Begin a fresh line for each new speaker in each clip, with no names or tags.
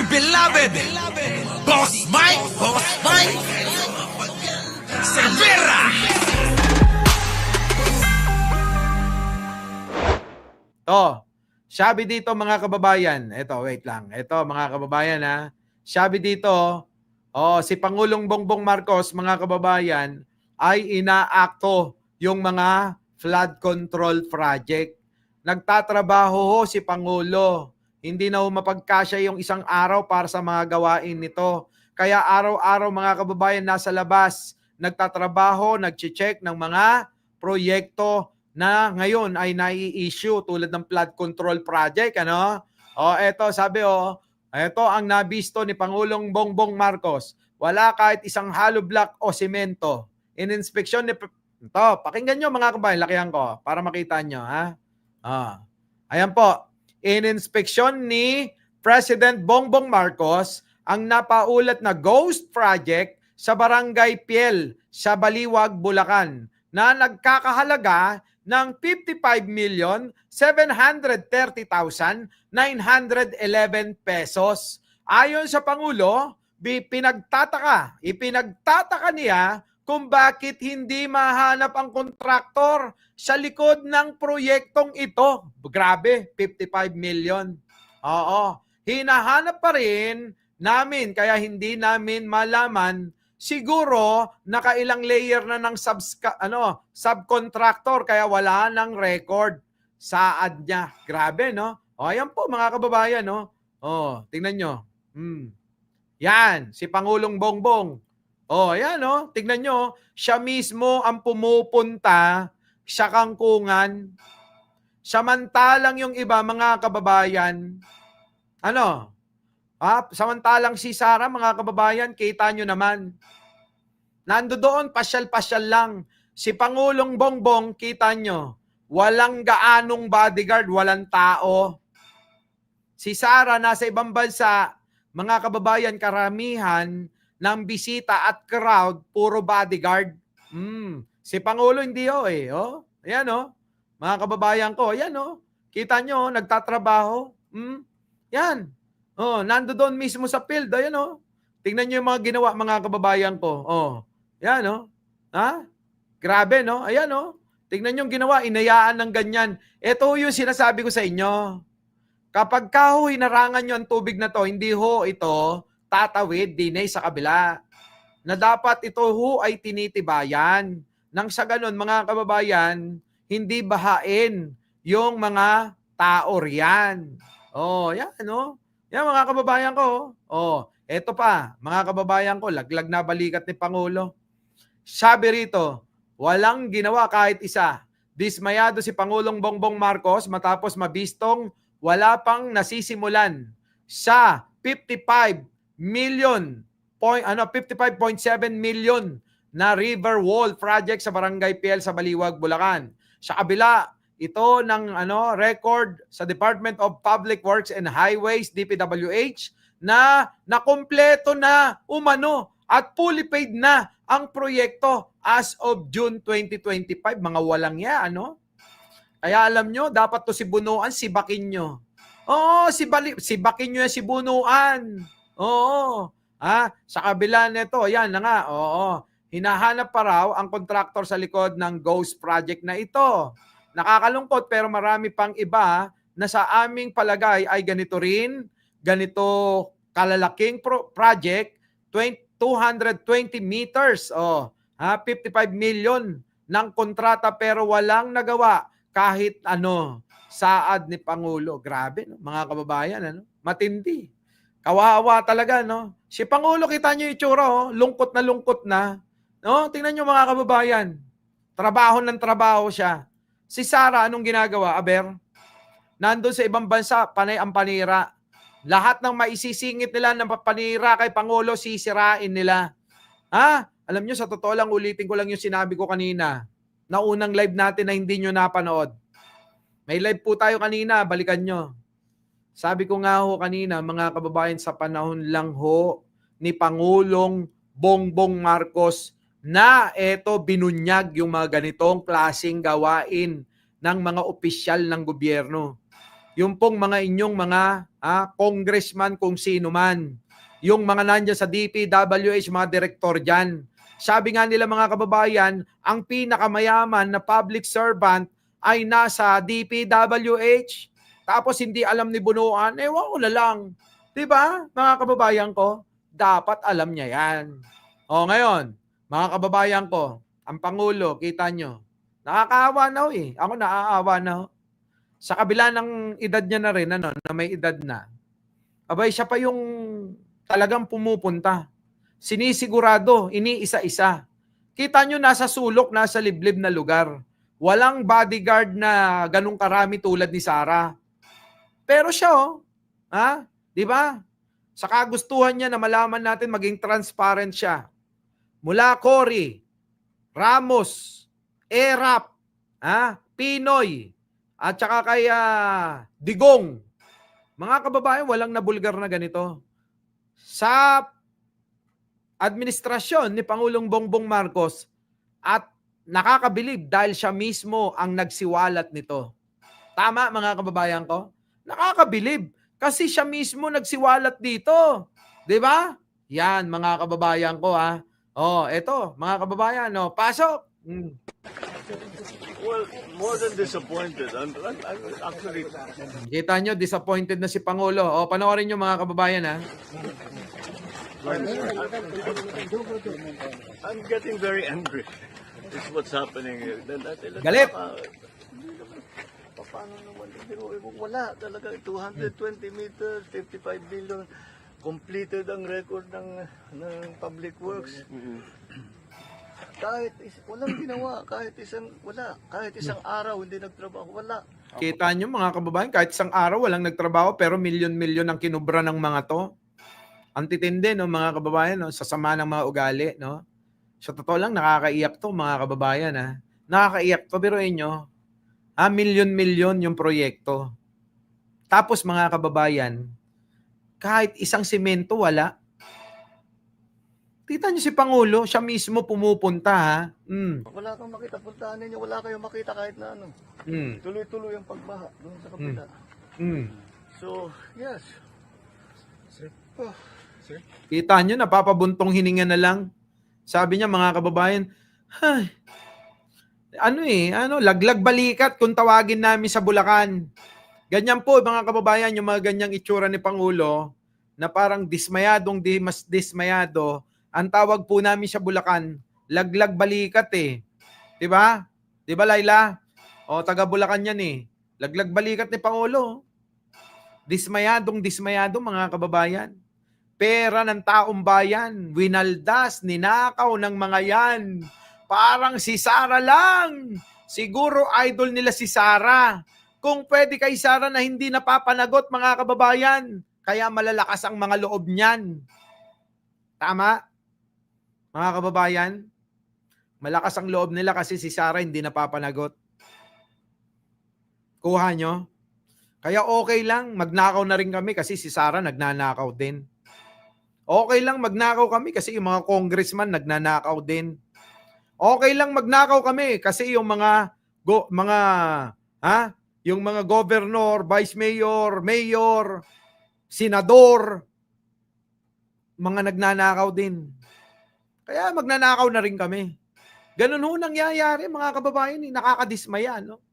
dear beloved, Boss Mike Cervera.
Sabi dito mga kababayan, wait lang. Mga kababayan ha. Sabi dito, si Pangulong Bongbong Marcos, mga kababayan, ay inaakto yung mga flood control project. Nagtatrabaho si Pangulo. Hindi na mapagkasya yung isang araw para sa mga gawain nito. Kaya araw-araw mga kababayan nasa labas, nagtatrabaho, nagche-check ng mga proyekto na ngayon ay nai-issue tulad ng flood control project, ano? Ito ang nabisto ni Pangulong Bongbong Marcos. Wala kahit isang hollow block o semento. In-inspeksyon ni pakinggan nyo mga kabayan, lakihan ko para makita nyo, ha? Ayan po. In-inspeksyon ni President Bongbong Marcos ang napaulat na ghost project sa Barangay Piel sa Baliwag, Bulacan na nagkakahalaga ng 55,730,911 pesos. Ayon sa Pangulo, ipinagtataka niya kung bakit hindi mahanap ang kontraktor sa likod ng proyektong ito. Grabe, 55 million. Oo, hinahanap pa rin namin kaya hindi namin malaman. Siguro nakailang layer na ng subcontractor kaya wala ng record saad niya. Grabe, no? Ayan po mga kababayan, no? Tingnan nyo. Yan, si Pangulong Bongbong. Ayan, no? Tingnan nyo, siya mismo ang pumupunta sa kangkungan. Samantalang yung iba, mga kababayan, samantalang si Sara, mga kababayan, kita nyo naman, nando doon, pasyal-pasyal lang. Si Pangulong Bongbong, kita nyo, walang gaanong bodyguard, walang tao. Si Sara, nasa ibang bansa, mga kababayan, karamihan ng bisita at crowd, puro bodyguard. Si Pangulo, hindi Ayan mga kababayan ko, ayan kita nyo, nagtatrabaho. Yan. Nando doon mismo sa field, ayan tingnan nyo yung mga ginawa, mga kababayan ko. Yan grabe, no? Ayan, tingnan nyo yung ginawa, inayaan ng ganyan. Ito yung sinasabi ko sa inyo. Kapag hinarangan nyo ang tubig na to, hindi ito tatawid dinay sa kabila. Na dapat ito ay tinitibayan. Nang sa ganun, mga kababayan, hindi bahain yung mga tao riyan. Yan, Yan, mga kababayan ko. Eto pa, mga kababayan ko, laglag na balikat ni Pangulo. Sabi rito, walang ginawa kahit isa. Dismayado si Pangulong Bongbong Marcos matapos mabistong wala pang nasisimulan sa 55.7 million na river wall project sa Barangay Piel sa Baliwag, Bulacan. Sa kabila ito ng record sa Department of Public Works and Highways, DPWH, na nakumpleto na at fully paid na ang proyekto as of June 2025. Mga walang Kaya alam nyo, dapat to si Bunuan, sibakin nyo. Sibakin nyo si Bunuan. Sa kabila nito, yan na nga, hinahanap pa raw ang kontraktor sa likod ng ghost project na ito. Nakakalungkot pero marami pang iba na sa aming palagay ay ganito kalalaking project, 220 meters, 55 million ng kontrata pero walang nagawa kahit saad ni Pangulo. Grabe, mga kababayan, matindi. Kawawa talaga, Si Pangulo, kita niyo yung itsura, lungkot na. Tingnan niyo mga kababayan, trabaho ng trabaho siya. Si Sara, anong ginagawa, Aber? Nandun sa ibang bansa, panay ang panira. Lahat ng maisisingit nila ng panira kay Pangulo, sisirain nila. Alam nyo, sa totoo lang, ulitin ko lang yung sinabi ko kanina. Na unang live natin na hindi nyo napanood. May live po tayo kanina, balikan nyo. Sabi ko nga kanina, mga kababayan, sa panahon lang ni Pangulong Bongbong Marcos na binunyag yung mga ganitong klaseng gawain ng mga opisyal ng gobyerno. Yung pong mga inyong mga congressman, kung sino man. Yung mga nandiyan sa DPWH, mga direktor dyan. Sabi nga nila mga kababayan, ang pinakamayaman na public servant ay nasa DPWH. Tapos hindi alam ni Bunuan, ewan ko na lang. Diba, mga kababayan ko? Dapat alam niya yan. O ngayon, mga kababayan ko, ang Pangulo, kita nyo, nakakaawa na ho eh. Ako naaawa na ho. Sa kabila ng edad niya na rin, na may edad na, abay siya pa yung talagang pumupunta. Sinisigurado, iniisa-isa. Kita nyo, nasa sulok, nasa liblib na lugar. Walang bodyguard na ganung karami tulad ni Sara. Pero siya, di ba? Sa kagustuhan niya na malaman natin, maging transparent siya. Mula Cory, Ramos, Erap, Pinoy, at saka kay Digong. Mga kababayan, walang nabulgar na ganito. Sa administrasyon ni Pangulong Bongbong Marcos at nakakabilib dahil siya mismo ang nagsiwalat nito. Tama mga kababayan ko? Nakakabilib kasi siya mismo nagsiwalat dito. 'Di ba? Yan mga kababayan ko eto mga kababayan, pasok.
Well, more than disappointed. I'm actually...
Kita nyo, disappointed na si Pangulo. Panoorin nyo mga kababayan
I'm getting very angry. This is what's happening here.
Galit.
Paano naman? Wala talaga. 220 meters, 55 billion. Completed ang record ng Public Works. Walang ginawa, kahit isang araw hindi nagtrabaho, wala.
Kita nyo mga kababayan, kahit isang araw walang nagtrabaho pero milyon-milyon ang kinubra ng mga to. Ang titindi, no, mga kababayan, no, sa sama ng mga ugali, no. Sa totoo lang, nakakaiyak to mga kababayan, Nakakaiyak to, biruin nyo. Milyon-milyon yung proyekto. Tapos mga kababayan, kahit isang simento wala. Kita niyo si Pangulo, siya mismo pumupunta
Wala kang makita, puntahan ninyo, wala kayong makita kahit na ano. Tuloy-tuloy ang pagbaha doon sa kapila. So, yes. Sir.
Kita niyo, napapabuntong hininga na lang. Sabi niya mga kababayan, laglag balikat kung tawagin namin sa Bulacan. Ganyan po mga kababayan, yung mga ganyang itsura ni Pangulo, na parang dismayado, ang tawag po namin sa Bulacan, laglag balikat eh. 'Di ba? 'Di ba Laila? Taga Bulacan 'yan eh. Laglag balikat ni Pangulo. Dismayado mga kababayan. Pera ng taong bayan, winaldas, ninakaw ng mga 'yan. Parang si Sara lang. Siguro idol nila si Sara. Kung pwede kay Sara na hindi napapanagot mga kababayan, kaya malalakas ang mga loob niyan. Tama? Mga kababayan, malakas ang loob nila kasi si Sara hindi napapanagot. Kuha nyo? Kaya okay lang, magnakaw na rin kami kasi si Sara nagnanakaw din. Okay lang magnakaw kami kasi yung mga congressman nagnanakaw din. Okay lang magnakaw kami kasi yung yung mga governor, vice mayor, mayor, senador, mga nagnanakaw din. Kaya magnanakaw na rin kami. Ganun ho nangyayari mga kababayan, nakakadismaya, no?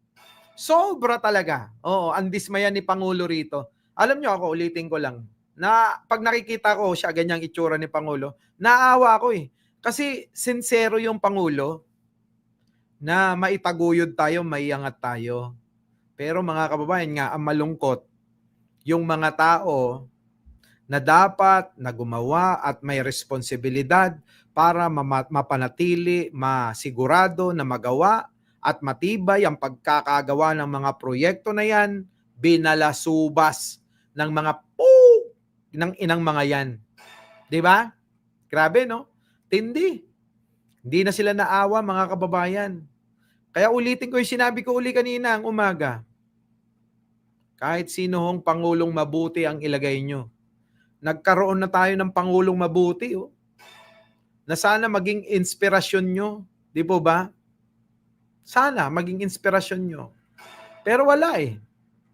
Sobra talaga. Ang dismaya ni Pangulo rito. Alam nyo ako, ulitin ko lang, na pag nakikita ko siya, ganyang itsura ni Pangulo, naawa ko eh. Kasi sincero yung Pangulo na maitaguyod tayo, maiangat tayo. Pero mga kababayan nga, ang malungkot, yung mga tao na dapat na gumawa at may responsibilidad para mapanatili, masigurado na magawa at matibay ang pagkakagawa ng mga proyekto na yan, binalasubas ng mga ng inang mga yan. 'Di ba? Grabe, no? Tindi. Hindi na sila naawa, mga kababayan. Kaya ulitin ko yung sinabi ko uli kanina ang umaga. Kahit sino hong pangulong mabuti ang ilagay nyo. Nagkaroon na tayo ng pangulong mabuti, na sana maging inspirasyon nyo. Di po ba? Sana maging inspirasyon nyo. Pero wala eh.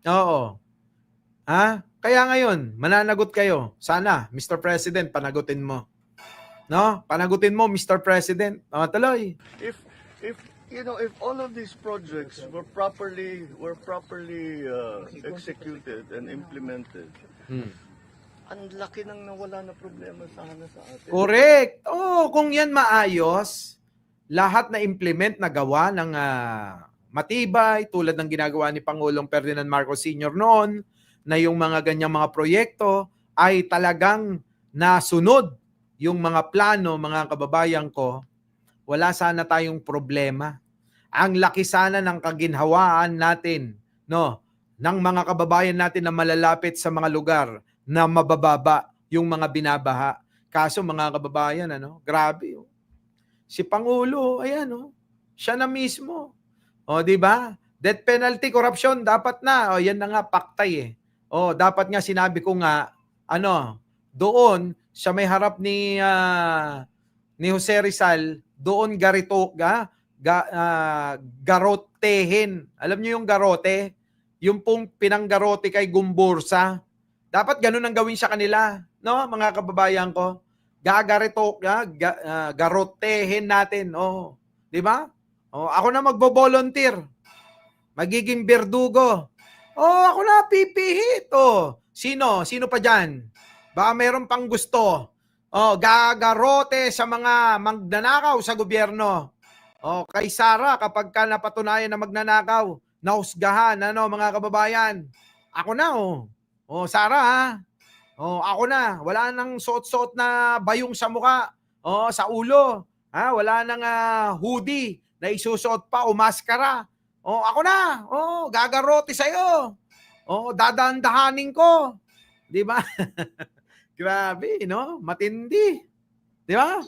Oo. Kaya ngayon, mananagot kayo. Sana, Mr. President, panagutin mo. No? Panagutin mo, Mr. President. Tuloy.
If if all of these projects were properly executed and implemented, ang laki nang nawala na problema sana sa atin.
Correct. Oh, kung yan maayos, lahat na implement na gawa ng matibay, tulad ng ginagawa ni Pangulong Ferdinand Marcos Sr. noon, na yung mga ganyang mga proyekto ay talagang nasunod yung mga plano, mga kababayan ko, wala sana tayong problema. Ang laki sana ng kaginhawaan natin, no, ng mga kababayan natin na malalapit sa mga lugar na mabababa yung mga binabaha. Kaso mga kababayan, grabe. Si Pangulo, ayan, siya na mismo. Di ba? Death penalty, corruption, dapat na. Yan na nga, paktay dapat nga sinabi ko nga, doon sa may harap ni Jose Rizal, doon garotehin. Alam niyo yung garote? Yung pong pinanggarote kay Gumbursa. Dapat ganun ang gawin sa kanila, no, mga kababayan ko. Garotehin natin, di ba? Ako na magbo-volunteer. Magiging berdugo. Ako na pipihit. Sino pa diyan? Baka meron pang gusto. Gagarote sa mga magnanakaw sa gobyerno. Kay Sara, kapag ka napatunayan na magnanakaw, nahusgahan, mga kababayan. Ako na, Sara, ha? Ako na. Wala nang suot-suot na bayong sa muka. Sa ulo. Wala nang hoodie na isusuot pa o maskara. Ako na. Gagarote sa'yo. Dadandahanin ko. Di ba? Grabe, no? Matindi. Di ba?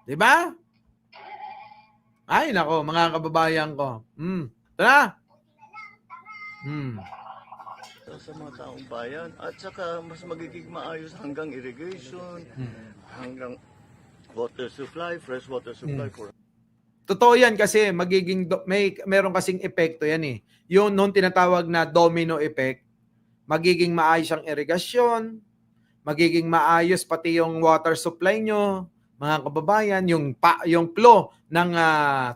Di ba? Ay, nako, mga kababayan ko. Ito na.
Sa mga taong bayan at saka mas magiging maayos hanggang irrigation, hanggang water supply, fresh water supply for
Totoo yan kasi meron kasing epekto yan eh. Yung noon tinatawag na domino effect, magiging maayos ang irigasyon, magiging maayos pati yung water supply nyo, mga kababayan, yung flow ng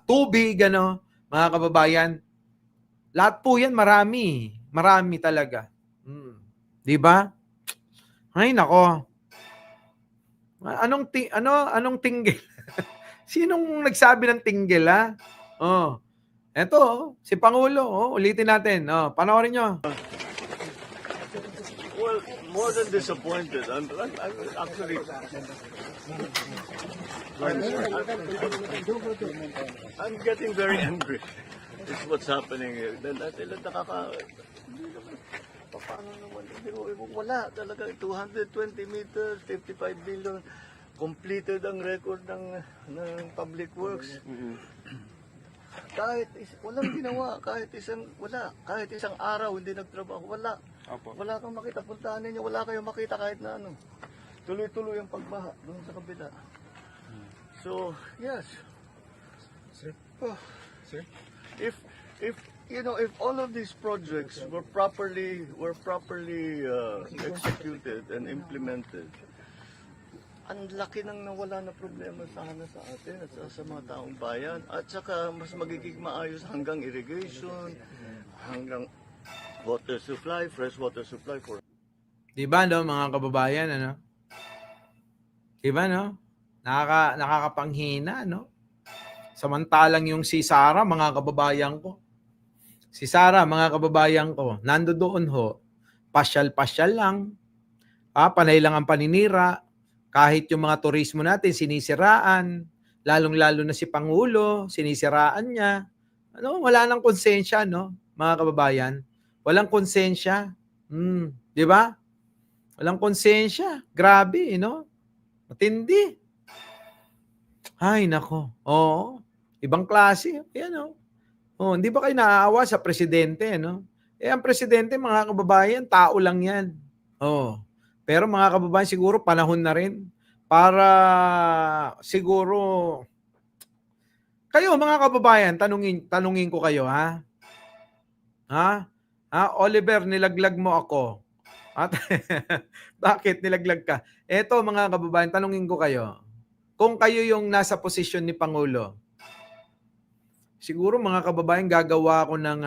tubig, mga kababayan. Lahat po yan marami talaga. Di ba? Ay nako. Anong tinggil? Sinong nagsabi ng tinggil, ha? Eto, si Pangulo. Ulitin natin. Panoorin nyo.
Well, more than disappointed. I'm actually I'm getting very angry. It's what's happening here. Paano naman? Wala talaga. 220 meters, 55 billion. Completed ang record ng Public Works. Walang ginawa, kahit isang araw hindi nagtrabaho, wala. Wala kang makita, puntahan ninyo, wala kayong makita kahit na tuloy-tuloy ang pagbaha doon sa kabila. So, yes.
Sir? Sir?
If all of these projects were properly executed and implemented, ang laki nang nawala na problema sana sa atin at sa mga taong bayan at saka mas magiging maayos hanggang irrigation, hanggang water supply, fresh water supply for
Diba, mga kababayan, Diba, nakakapanghina, Samantalang yung si Sara, mga kababayan ko. Si Sara, mga kababayan ko, nandoon pasyal-pasyal lang. Panay lang ang paninira. Kahit yung mga turismo natin, sinisiraan. Lalong-lalo na si Pangulo, sinisiraan niya. Wala nang konsensya, mga kababayan. Walang konsensya. Di ba? Walang konsensya. Grabe, Matindi. Ay, nako. Ibang klase. Ayan, hindi ba kayo naaawa sa presidente, ang presidente, mga kababayan, tao lang yan. Pero mga kababayan, siguro panahon na rin para siguro kayo, mga kababayan, tanungin ko kayo, ha? Oliver, nilaglag mo ako. At bakit nilaglag ka? Eto mga kababayan, tanungin ko kayo. Kung kayo yung nasa posisyon ni Pangulo, siguro mga kababayan gagawa ko ng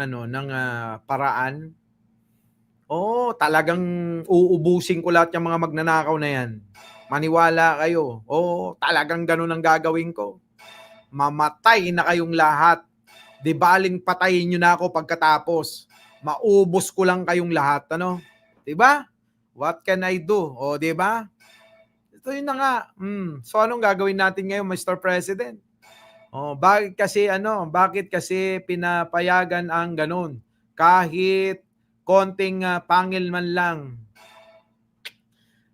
paraan. Talagang uubusin ko lahat yung mga magnanakaw na yan. Maniwala kayo. Talagang ganun ang gagawin ko. Mamatay na kayong lahat. Di baling patayin nyo na ako pagkatapos. Maubos ko lang kayong lahat. Ano? Di ba? What can I do? Di ba? Ito yun na nga. So anong gagawin natin ngayon, Mr. President? Bakit kasi pinapayagan ang ganun? Kahit konting pangil man lang.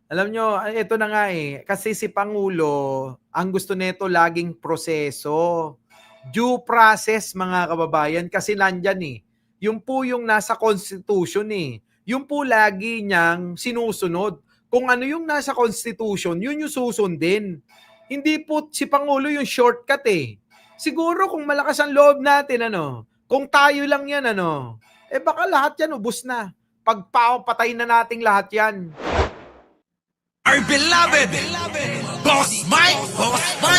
Alam nyo, ito na nga kasi si Pangulo, ang gusto nito laging proseso. Due process, mga kababayan, kasi nandyan Yung po yung nasa Constitution Yung po lagi niyang sinusunod. Kung ano yung nasa Constitution, yun yung susundin. Hindi po si Pangulo yung shortcut Siguro kung malakas ang loob natin, kung tayo lang yan, baka lahat yan ubos na. Pagpapatay na nating lahat yan.
Our beloved Boss Mike, Boss Mike.